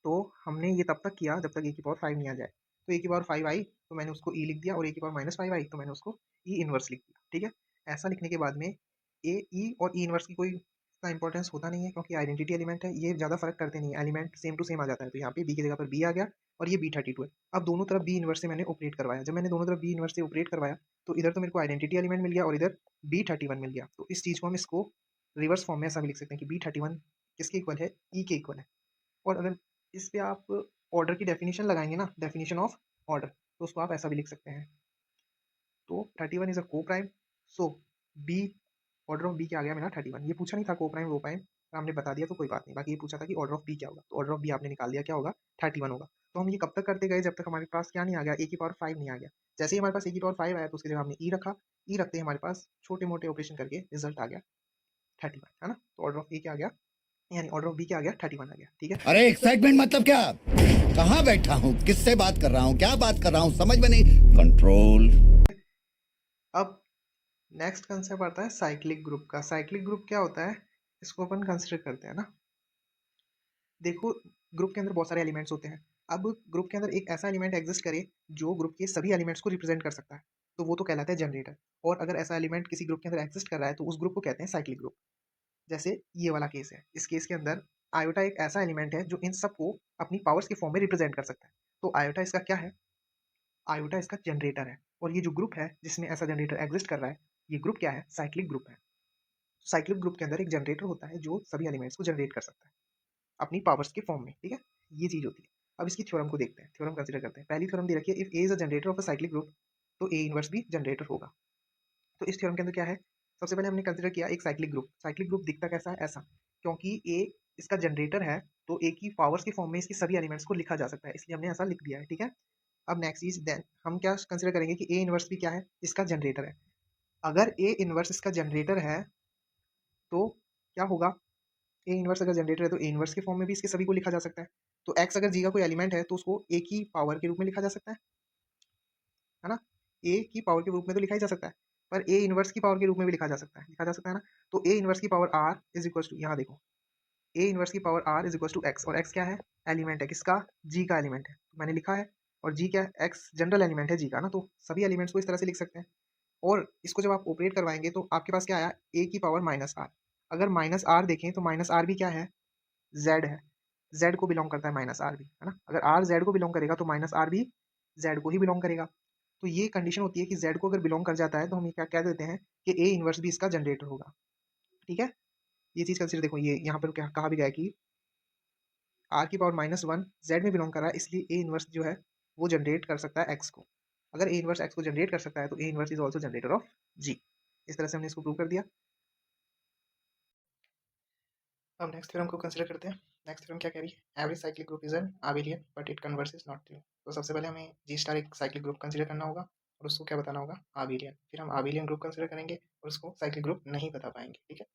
तो हमने ये तब तक किया जब तक ए की पावर 5 नहीं आ जाए। तो ए की पावर 5 आई तो मैंने उसको ई लिख दिया और ए की पावर -5 आई तो मैंने उसको ई इनवर्स लिख दिया। ठीक है, ऐसा लिखने के बाद में ए ई और ई इनवर्स की कोई इतना इंपॉर्टेंस होता नहीं है, क्योंकि आइडेंटिटी एलिमेंट है, ये ज़्यादा फर्क करते नहीं है, एलिमेंट सेम टू सेम आ जाता है। तो यहाँ पे बी की जगह पर बी आ गया और ये बी 32 है। अब दोनों तरफ बी इनवर्स से मैंने ऑपरेट करवाया। जब मैंने दोनों तरफ बी इनवर्स से ऑपरेट करवाया तो इधर तो मेरे को आइडेंटिटी एलिमेंट मिल गया और इधर बी 31 मिल गया। तो इस चीज़ को हम इसको रिवर्स फॉर्म में ऐसा भी लिख सकते हैं कि बी 31 किसके इक्वल है, ई के इक्वल है। और अगर इस पे आप ऑर्डर की डेफिनेशन लगाएंगे ना, डेफिनेशन ऑफ ऑर्डर, तो उसको आप ऐसा भी लिख सकते हैं। तो 31 is a coprime, so b order of b क्या आ गया मेरा 31। ये पूछा नहीं था को प्राइम रो प्राइम, हमने बता दिया तो कोई बात नहीं। बाकी ये पूछा था कि ऑर्डर ऑफ बी क्या होगा, तो ऑर्डर ऑफ बी आपने निकाल दिया, क्या होगा 31 होगा। तो हम ये कब तक करते गए, जब तक हमारे पास क्या नहीं आ गया, ए की पावर 5 नहीं आ गया। जैसे ही हमारे पास ए की पावर 5 आया तो उसकी जगह हमने ई रखा, ई रखते ही हमारे पास छोटे मोटे ऑपरेशन करके रिजल्ट आ गया 31, है ना। तो ऑर्डर ऑफ ए क्या आ गया, यानी ऑर्डर ऑफ बी क्या आ गया, 31 आ गया। ठीक है, अरे एक्साइटमेंट मतलब क्या, कहाँ बैठा हूँ, किससे बात कर रहा हूँ, क्या बात कर रहा हूँ, समझ में नहीं। कंट्रोल। अब नेक्स्ट कंसेप्ट आता है साइक्लिक ग्रुप का। साइक्लिक ग्रुप क्या होता है, इसको अपन कंसिडर करते हैं ना। देखो, ग्रुप के अंदर बहुत सारे एलिमेंट्स होते हैं। अब ग्रुप के अंदर एक ऐसा एलिमेंट एग्जिस्ट करे जो ग्रुप के सभी एलिमेंट्स को रिप्रेजेंट कर सकता है, तो वो तो कहलाता है जनरेटर। और अगर ऐसा एलिमेंट किसी ग्रुप के अंदर एग्जिस्ट कर रहा है तो उस ग्रुप को कहते हैं साइक्लिक ग्रुप। जैसे ये वाला केस है, इस केस के अंदर आयोटा एक ऐसा एलिमेंट है जो इन सबको अपनी पावर्स के फॉर्म में रिप्रेजेंट कर सकता है। तो आयोटा इसका क्या है, आयोटा इसका जनरेटर है। और ये जो ग्रुप है जिसमें ऐसा जनरेटर एग्जिस्ट कर रहा है, ये ग्रुप क्या है, साइक्लिक ग्रुप है। साइक्लिक ग्रुप के अंदर एक जनरेटर होता है जो सभी एलिमेंट्स को जनरेट कर सकता है अपनी पावर्स के फॉर्म में। ठीक है, ये चीज होती है। अब इसकी थ्योरम को देखते हैं, थ्योरम कंसीडर करते हैं। पहली थ्योरम दे रखी है, if A is a generator of a cyclic group तो ए इनवर्स भी जनरेटर होगा। तो इस थ्योरम के अंदर क्या है, सबसे पहले हमने कंसीडर किया एक साइक्लिक ग्रुप। साइक्लिक ग्रुप दिखता कैसा है, ऐसा, क्योंकि ए इसका जनरेटर है तो ए की पावर्स के फॉर्म में इसकी सभी एलिमेंट्स को लिखा जा सकता है, इसलिए हमने ऐसा लिख दिया है। ठीक है, अब नेक्स्ट चीज देन हम क्या कंसीडर करेंगे कि ए इनवर्स भी क्या है, इसका जनरेटर है। अगर ए इनवर्स इसका जनरेटर है तो क्या होगा, ए इनवर्स अगर जनरेटर है तो ए इनवर्स के फॉर्म में भी इसके सभी को लिखा जा सकता है। तो एक्स अगर जी का कोई एलिमेंट है तो उसको ए की पावर के रूप में लिखा जा सकता है ना। ए की पावर के रूप में तो लिखा ही जा सकता है, पर ए इनवर्स की पावर के रूप में भी लिखा जा सकता है ना। तो ए इनवर्स की power r is equal to, यहाँ देखो, ए इनवर्स की power r is equal to x, और एक्स क्या है, एलिमेंट है किसका, जी का एलिमेंट है, तो मैंने लिखा है। और जी क्या है, एक्स जनरल एलिमेंट है जी का ना, तो सभी एलिमेंट्स को इस तरह से लिख सकते हैं। और इसको जब आप ऑपरेट करवाएंगे तो आपके पास क्या आया, ए की पावर -r। अगर -r देखें तो -r भी क्या है, z है। z को बिलोंग करता है -r भी, है ना। अगर r z को बिलोंग करेगा तो -r भी z को ही बिलोंग करेगा। तो ये कंडीशन होती है कि z को अगर बिलोंग कर जाता है तो हम ये क्या कह देते हैं कि ए इनवर्स भी इसका जनरेटर होगा। ठीक है, ये चीज़ कंसिडर देखो, ये यहाँ पर क्या कहा भी गया है कि r की पावर -1 z में बिलोंग कर रहा है, इसलिए ए इनवर्स जो है वो जनरेट कर सकता है x को। अगर ए इनवर्स x को जनरेट कर सकता है तो a inverse is also generator off g। इस तरह से हमने इसको प्रूव कर दिया। अब नेक्स्ट थ्योरम को कंसीडर करते हैं। नेक्स्ट थ्योरम क्या कह रही है, every cyclic group is an abelian but it converse is not true. तो सबसे पहले हमें जी स्टार एक साइक्लिक ग्रुप कंसीडर करना होगा और उसको क्या बताना होगा, आबेलियन। फिर हम आबेलियन ग्रुप कंसीडर करेंगे और उसको साइक्लिक ग्रुप नहीं बता पाएंगे। ठीक है,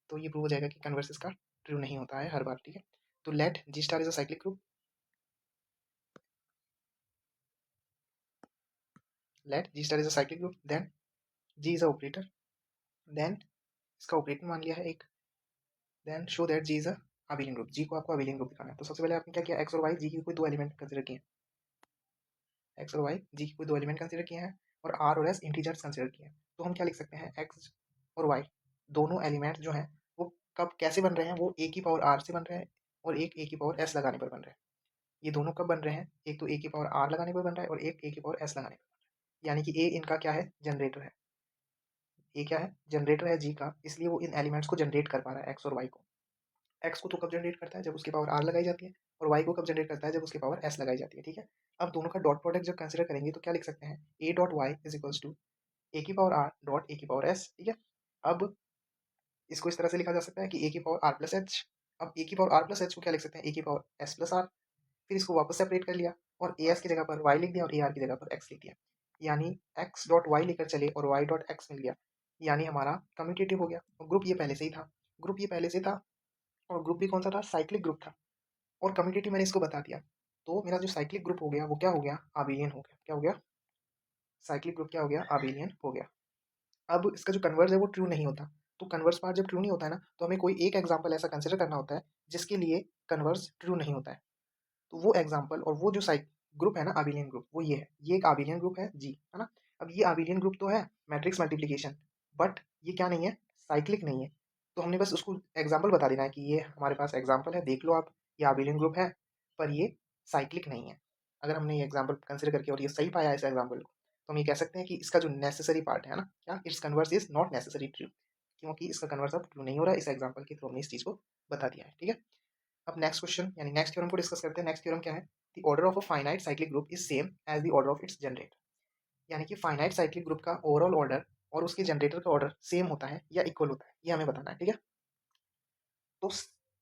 तो ये प्रूव हो जाएगा कि कन्वर्स इसका ट्रू नहीं होता है हर बार। ठीक है, तो let G star is a cyclic group, let G star is a cyclic group, then G is a operator, then इसका ऑपरेटर मान लिया है एक, then show that G is a abelian group. G को आपको आबेलियन ग्रुप दिखाना है। तो सबसे पहले आपने क्या किया, एक्स और वाई जी की कोई दो एलिमेंट कंसीडर किए, एक्स और वाई जी की कोई दो एलिमेंट कंसीडर किए हैं और आर और एस इंटीजर्स कंसीडर किए हैं। तो हम क्या लिख सकते हैं, एक्स और वाई दोनों एलिमेंट जो हैं वो कब कैसे बन रहे हैं, वो ए की पावर आर से बन रहे हैं और एक ए की पावर एस लगाने पर बन रहे हैं। ये दोनों कब बन रहे हैं, एक तो ए की पावर आर लगाने पर बन रहा है और एक ए की पावर एस लगाने पर बन रहा है, यानी कि ए इनका क्या है, जनरेटर है। ए क्या है, जनरेटर है जी का, इसलिए वो इन एलिमेंट्स को जनरेट कर पा रहा है एक्स और वाई को। एक्स को तो कब जनरेट करता है, जब उसकी पावर आर लगाई जाती है, और वाई को कब जनरेट करता है, जब उसकी पावर एस लगाई जाती है। ठीक है, अब दोनों का डॉट प्रोडक्ट जब कंसिडर करेंगे तो क्या लिख सकते हैं, A dot Y is equals to A की पावर आर डॉट ए की पावर एस। ठीक है, अब इसको इस तरह से लिखा जा सकता है कि ए की पावर आर प्लस एच। अब ए की पावर आर प्लस एच को क्या लिख सकते हैं, ए की पावर एस प्लस आर। फिर इसको वापस सेपरेट कर लिया और ए एस की जगह पर वाई लिख दिया और ए आर की जगह पर एक्स लिख दिया, यानी एक्स डॉट वाई लेकर चले और वाई डॉट एक्स मिल गया, यानी हमारा कम्यूटेटिव हो गया। और ग्रुप ये पहले से ही था, ग्रुप ये पहले से था, और ग्रुप भी कौन सा था, साइक्लिक ग्रुप था, और कम्यूटेटिव मैंने इसको बता दिया। तो मेरा जो साइक्लिक ग्रुप हो गया वो क्या हो गया, आबेलियन हो गया। क्या हो गया, साइक्लिक ग्रुप क्या हो गया, आबेलियन हो गया। अब इसका जो कन्वर्स है वो ट्रू नहीं होता, तो कन्वर्स पार्ट जब ट्रू नहीं होता है ना, तो हमें कोई एक एग्जाम्पल ऐसा कंसिडर करना होता है जिसके लिए कन्वर्स ट्रू नहीं होता है। तो वो एग्जाम्पल और वो जो साइक ग्रुप है ना, आबिलियन ग्रुप, वो ये है, ये एक आबिलियन ग्रुप है जी, है ना। अब ये आबिलियन ग्रुप तो है मैट्रिक्स मल्टीप्लिकेशन, बट ये क्या नहीं है, साइक्लिक नहीं है। तो हमने बस उसको एग्जाम्पल बता देना है कि ये हमारे पास एग्जाम्पल है, देख लो आप, ये आबिलियन ग्रुप है, पर ये साइक्लिक नहीं है। अगर हमने ये एग्जाम्पल कंसिडर करके और ये सही पाया इस एग्जाम्पल को, तो हम ये कह सकते हैं कि इसका जो नेसेसरी पार्ट है ना, क्या, it's converse is not necessary true, क्योंकि इसका कन्वर्स अब ट्रू नहीं हो रहा है। इस एग्जाम्पल के थ्रू हमने इस चीज़ को बता दिया है। ठीक है, अब नेक्स्ट क्वेश्चन यानी नेक्स्ट थ्योरम को डिस्कस करते हैं। नेक्स्ट थ्योरम क्या है, the order of a finite cyclic group is same as the order of its generator, यानी कि फाइनाइट साइक्लिक ग्रुप का ओवरऑल ऑर्डर और उसके जनरेटर का ऑर्डर सेम होता है या इक्वल होता है, ये हमें बताना है। ठीक है, तो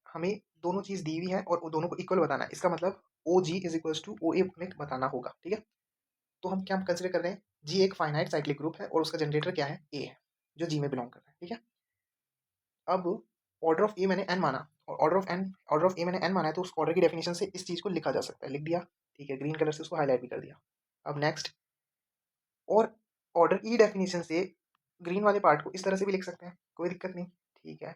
हमें दोनों चीज दी हुई है और वो दोनों को इक्वल बताना है, इसका मतलब ओ जी इज इक्वल्स टू ओ ए हमें बताना होगा। ठीक है, तो हम क्या कंसिडर कर रहे हैं, जी एक फाइनाइट साइक्लिक ग्रुप है और उसका जनरेटर क्या है, ए है, जो जी में बिलोंग कर रहा है। ठीक है, अब ऑर्डर ऑफ ए मैंने एन माना, और ऑर्डर ऑफ ए मैंने एन माना है, तो उस ऑर्डर की डेफिनेशन से इस चीज को लिखा जा सकता है, लिख दिया। ठीक है, ग्रीन कलर से उसको हाईलाइट भी कर दिया। अब नेक्स्ट, और ऑर्डर ई डेफिनेशन से ग्रीन वाले पार्ट को इस तरह से भी लिख सकते हैं, कोई दिक्कत नहीं। ठीक है,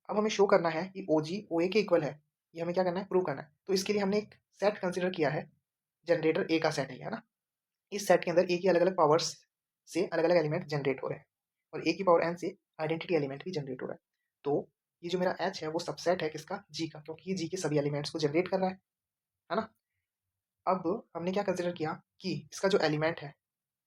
अब हमें शो करना है कि ओ जी ओ ए के इक्वल है, ये हमें क्या करना है, प्रूव करना है। तो इसके लिए हमने एक सेट कंसिडर किया है, जनरेटर ए का सेट है ना। इस सेट के अंदर ए की अलग अलग पावर्स से अलग अलग एलिमेंट जनरेट हो रहे हैं, और ए की पावर एन से आइडेंटिटी एलिमेंट भी जनरेट हो रहा है। तो ये जो मेरा एच है वो सबसेट है किसका, जी का, क्योंकि ये जी के सभी एलिमेंट्स को जनरेट कर रहा है ना। अब हमने क्या कंसिडर किया कि इसका जो एलिमेंट है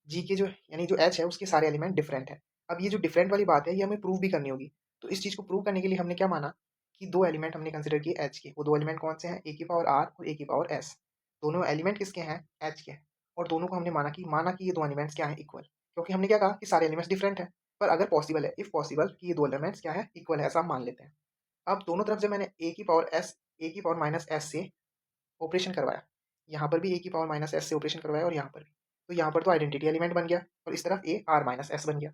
जी के, जो यानी जो एच है उसके सारे एलिमेंट डिफरेंट है। अब ये जो डिफरेंट वाली बात है ये हमें प्रूव भी करनी होगी, तो इस चीज़ को प्रूव करने के लिए हमने क्या माना कि दो एलिमेंट हमने कंसिडर किए एच के। वो दो एलिमेंट कौन से हैं, ए की पावर आर और ए की पावर एस। दोनों एलिमेंट किसके हैं, एच के, और दोनों को हमने माना कि ये दो एलिमेंट्स क्या हैं, इक्वल, क्योंकि हमने क्या कहा कि सारे एलिमेंट्स डिफरेंट हैं, पर अगर पॉसिबल है, इफ पॉसिबल, कि ये दो एलिमेंट्स क्या है, इक्वल है, ऐसा हम मान लेते हैं। अब दोनों तरफ जब मैंने ए की पावर माइनस एस से ऑपरेशन करवाया, यहाँ पर भी ए की पावर माइनस एस से ऑपरेशन करवाया और यहाँ पर भी, तो यहाँ पर तो आइडेंटिटी एलिमेंट बन गया और इस तरफ ए आर माइनस एस बन गया।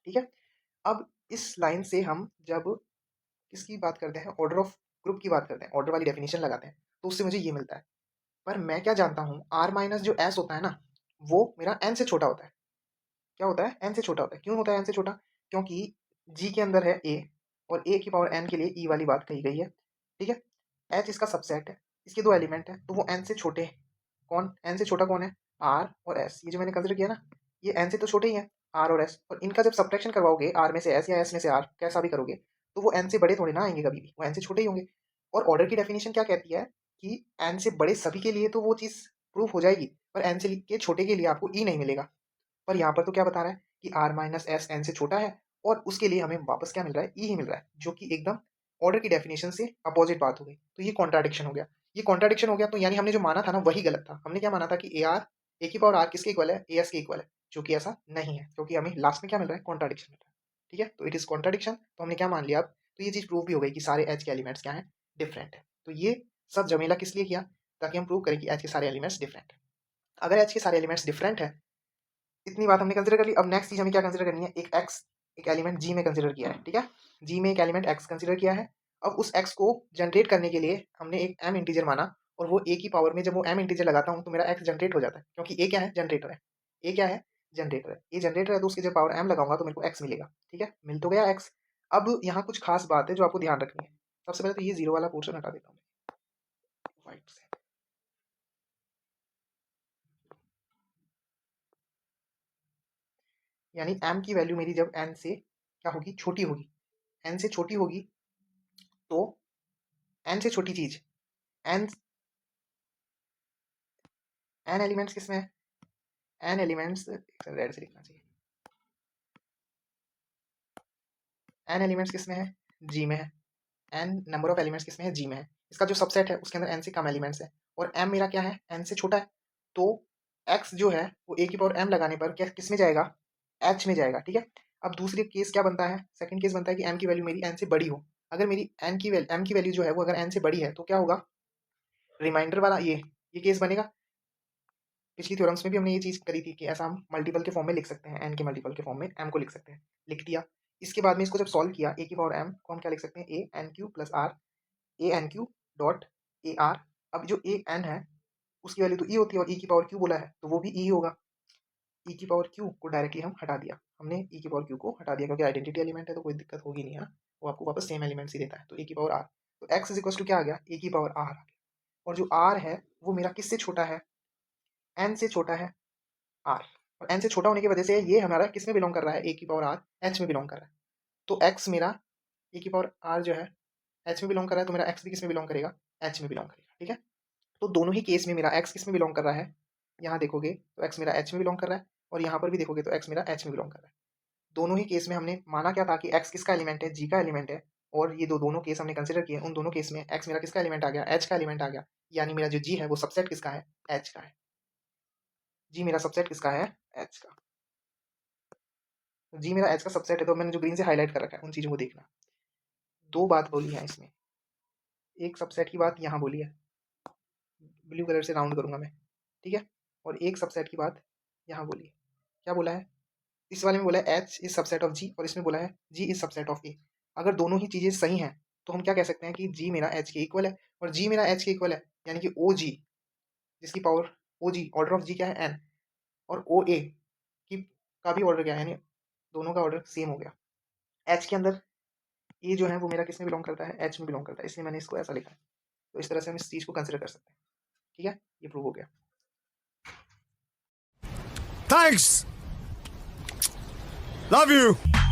ठीक है, अब इस लाइन से हम जब किसकी बात करते हैं, ऑर्डर ऑफ ग्रुप की बात करते हैं, ऑर्डर वाली डेफिनेशन लगाते हैं, तो उससे मुझे ये मिलता है। पर मैं क्या जानता हूँ, आर माइनस जो एस होता है ना, वो मेरा एन से छोटा होता है। क्या होता है, एन से छोटा होता है। क्यों होता है एन से छोटा, क्योंकि जी के अंदर है ए, और ए की पावर एन के लिए ई वाली बात कही गई है। ठीक है, एच इसका सबसेट है, इसके दो एलिमेंट है, तो वो एन से छोटे हैं। कौन, एन से छोटा कौन है, आर और एस। ये जो मैंने कंसिडर किया ना, ये एन से तो छोटे ही हैं, आर और एस, और इनका जब सब्ट्रैक्शन करवाओगे, आर में से एस या एस में से आर, कैसा भी करोगे, तो वो एन से बड़े थोड़े ना आएंगे कभी भी, वो एन से छोटे ही होंगे। और ऑर्डर की डेफिनेशन क्या कहती है कि एन से बड़े सभी के लिए तो वो चीज़ प्रूफ हो जाएगी, पर एन से के छोटे के लिए आपको ई नहीं मिलेगा। पर यहाँ पर तो क्या बता रहा है कि आर माइनस एस एन से छोटा है, और उसके लिए हमें वापस क्या मिल रहा है, ई ही मिल रहा है, जो कि एकदम ऑर्डर की डेफिनेशन से अपोजिट बात हो गई। तो ये कॉन्ट्राडिक्शन हो गया, ये कॉन्ट्राडिक्शन हो गया, तो यानी हमने जो माना था ना वही गलत था। हमने क्या माना था कि ए आर, ए की पावर आर किसके इक्वल है, ए एस के इक्वल है, जो कि ऐसा नहीं है, क्योंकि हमें लास्ट में क्या मिल रहा है, कॉन्ट्राडिक्शन मिल रहा है। ठीक है, तो इट इज़ कॉन्ट्राडिक्शन, तो हमने क्या मान लिया अब, तो ये चीज़ प्रूव भी हो गई कि सारे एच के एलिमेंट्स क्या हैं, डिफरेंट है। तो ये सब जमेला किस लिए किया, ताकि हम प्रूव करें कि एच के सारे एलिमेंट्स डिफरेंट है। अगर एच के सारे एलिमेंट्स डिफरेंट है, इतनी बात हमने कंसिडर कर ली। अब नेक्स्ट चीज हमें क्या कंसिडर करनी है, एक एक्स, एक एलिमेंट जी में कंसिडर किया है। ठीक है, जी में एक एलिमेंट एक्स कंसिडर किया है। अब उस एक्स को जनरेट करने के लिए हमने एक एम इंटीजर माना, और वो ए की पावर में जब वो एम इंटीजर लगाता हूँ तो मेरा एक्स जनरेट हो जाता है, क्योंकि ए क्या है, जनरेटर है। ए क्या है, जनरेटर है। ए जनरेटर है, तो उसकी जब पावर एम लगाऊंगा तो मेरे को एक्स मिलेगा। ठीक है, मिल तो गया एक्स। अब यहाँ कुछ खास बात है जो आपको ध्यान रखनी है। सबसे पहले तो ये जीरो वाला पोर्शन हटा देता हूँ व्हाइट से। यानी एम की वैल्यू मेरी जब एन से क्या होगी, छोटी होगी, एन से छोटी होगी, तो एन से छोटी चीज, एन एन एलिमेंट्स किसमें है, एन एलिमेंट्स रेड से लिखना चाहिए, n एलिमेंट्स किस में है, G में है। n नंबर ऑफ एलिमेंट्स किस में है, G में है। इसका जो सबसेट है उसके अंदर n से कम एलिमेंट्स है और m मेरा क्या है, n से छोटा है। तो x जो है वो a की पावर m लगाने पर क्या किस में जाएगा, h में जाएगा, ठीक है। अब दूसरी केस क्या बनता है, सेकंड केस बनता है कि m की वैल्यू मेरी n से बड़ी हो। अगर मेरी m की वैल्यू जो है वो अगर n से बड़ी है तो क्या होगा, रिमाइंडर वाला ये केस बनेगा। पिछली थ्योरम्स में भी हमने ये चीज़ करी थी कि ऐसा हम मल्टीपल के फॉर्म में लिख सकते हैं, n के मल्टीपल के फॉर्म में m को लिख सकते हैं, लिख दिया। इसके बाद में इसको जब सॉल्व किया, a की पावर m को हम क्या लिख सकते हैं, a n Q plus r a n Q dot a r। अब जो a n है उसकी वैल्यू तो e होती है और e की पावर q बोला है तो वो भी e होगा। e की पावर q को डायरेक्टली हम हटा दिया, हमने e की पावर q को हटा दिया क्योंकि आइडेंटिटी एलिमेंट है तो कोई दिक्कत होगी नहीं है ना, वो आपको वापस सेम एलिमेंट्स ही देता है। तो a की पावर r, तो x इज इक्वल टू क्या आ गया, a की पावर r आ गया। और जो r है वो मेरा किससे छोटा है, n से छोटा है r। और n से छोटा होने की वजह से ये हमारा किस में बिलोंग कर रहा है, a की पावर r h में बिलोंग कर रहा है। तो x मेरा a की पावर r जो है h में बिलोंग कर रहा है, तो मेरा x भी किस में बिलोंग करेगा, h में बिलोंग करेगा, ठीक है। तो दोनों ही केस में मेरा x किस में बिलोंग कर रहा है, यहाँ देखोगे तो x मेरा h में बिलोंग कर रहा है और यहाँ पर भी देखोगे तो x मेरा h में बिलोंग कर रहा है। दोनों ही केस में हमने माना क्या था कि x किसका एलिमेंट है, g का एलिमेंट है। और ये दोनों केस हमने कंसिडर किए, उन दोनों केस में x मेरा किसका एलिमेंट आ गया, h का एलिमेंट आ गया। यानी मेरा जो g है वो सबसेट किसका है, h का है। g मेरा सबसेट किसका है, h का। तो g मेरा h का सबसेट है, तो मैंने जो ग्रीन से हाईलाइट कर रखा है उन चीज़ों को देखना। दो बात बोली है इसमें, एक सबसेट की बात यहाँ बोली है, ब्लू कलर से राउंड करूंगा मैं, ठीक है। और एक सबसेट की बात यहाँ बोली है, क्या बोला है, इस वाले में बोला है H is subset of G और इसमें बोला है G is subset of A। अगर दोनों ही चीज़ें सही हैं तो हम क्या कह सकते हैं कि G मेरा H के इक्वल है और G मेरा H के इक्वल है, यानी कि OG जिसकी power OG order of G क्या है n, और OA की का भी ऑर्डर क्या है, यानी दोनों का ऑर्डर सेम हो गया। H के अंदर A जो है वो मेरा किस में बिलोंग करता है, H में बिलोंग करता है, इसलिए मैंने इसको ऐसा लिखा है। तो इस तरह से हम इस चीज़ को कंसिडर कर सकते हैं, ठीक है, ये प्रूव हो गया। Thanks. Love you.